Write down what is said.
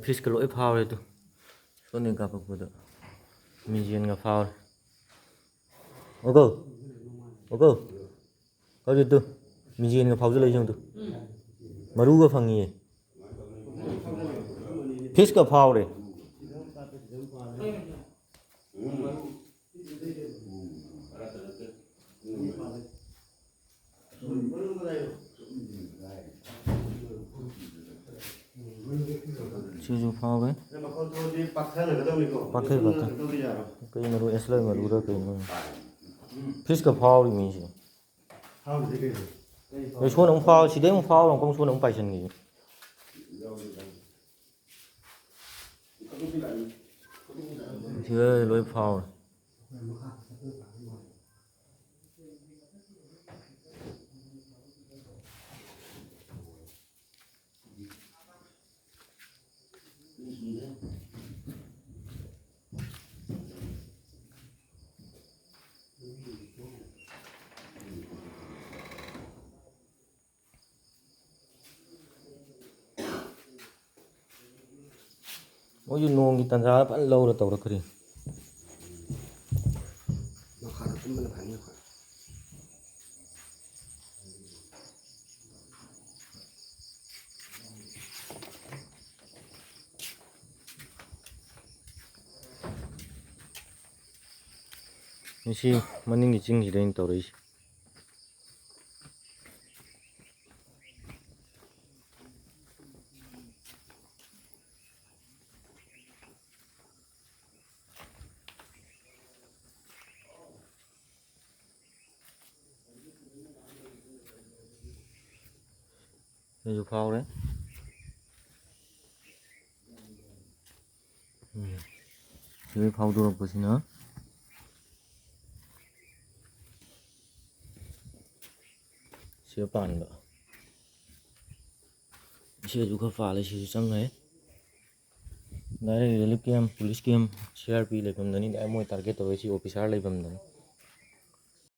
ꯐꯤꯁꯀ ꯂꯣꯏ ꯐꯥꯎꯔꯦ ꯑꯗꯨ ꯁꯣꯝꯗꯒꯤ ꯀꯥꯞꯄꯛꯄꯗ ꯃꯤꯡꯖꯦꯟꯒ ꯐꯥꯎꯔꯦ ꯑꯣꯀꯣ ꯑꯣꯀꯣ ꯍꯧꯖꯤꯛꯇꯨ ꯃꯤꯡꯖꯦꯟꯒ ꯐꯥꯎꯖꯜꯂꯛꯏ ꯌꯦꯡꯉꯨ ꯃꯔꯨꯒ ꯐꯪꯉꯤꯌꯦ ꯐꯤꯁꯀ ꯐꯥꯎꯔꯦ ꯁꯤꯁꯨ ꯐꯥꯎꯔꯦ ꯄꯥꯛꯊꯩ ꯀꯩ ꯃꯔꯨ ꯑꯦꯁꯂꯔ ꯃꯔꯨꯔ ꯀꯩꯅꯣ ꯐꯤꯁꯀ ꯐꯥꯎꯔꯤ ꯃꯤꯁꯦ ꯁꯣꯟ ꯑꯃꯨꯛ ꯐꯥꯎ ꯁꯤꯗꯩ ꯑꯃꯨꯛ ꯐꯥꯎꯔ ꯑꯃꯨꯛ ꯁꯣꯟ ꯑꯃꯨꯛ ꯄꯥꯏꯁꯟꯈꯤꯌꯦ ꯁꯤꯗ ꯂꯣꯏ ꯐꯥꯎꯔꯦ ꯃꯣꯏꯁꯨ ꯅꯣꯡꯒꯤ ꯇꯟꯖꯥ ꯐꯖꯅ ꯂꯧꯔ ꯇꯧꯔꯛꯈ꯭ꯔꯦ ꯃꯁꯤ ꯃꯅꯤꯡꯒꯤ ꯆꯤꯡꯁꯤꯗ ꯑꯩꯅ ꯇꯧꯔꯛꯏꯁꯦ ꯁꯤꯁꯨ ꯐꯥꯎꯔꯦ ꯁꯤꯗꯩ ꯐꯥꯎꯗꯣꯔꯛꯄꯁꯤꯅ ꯁꯤꯗ ꯄꯥꯟꯕ ꯁꯤꯁꯨ ꯈꯔ ꯄꯥꯜꯂꯦ ꯁꯤꯁꯨ ꯆꯪꯈ꯭ꯔꯦ ꯗꯥꯏꯔꯦꯛ ꯔꯤꯂꯤꯐ ꯀꯦꯝ ꯄꯨꯂꯤꯁ ꯀꯦꯝ CRP ꯂꯩꯐꯝꯗꯅꯤ ꯗꯥꯏꯔꯦꯛ ꯃꯣꯏ ꯇꯥꯔꯒꯦꯠ ꯇꯧꯔꯛꯏꯁꯤ ꯑꯣꯐꯤꯁꯥꯔ ꯂꯩꯐꯝꯗꯅꯤ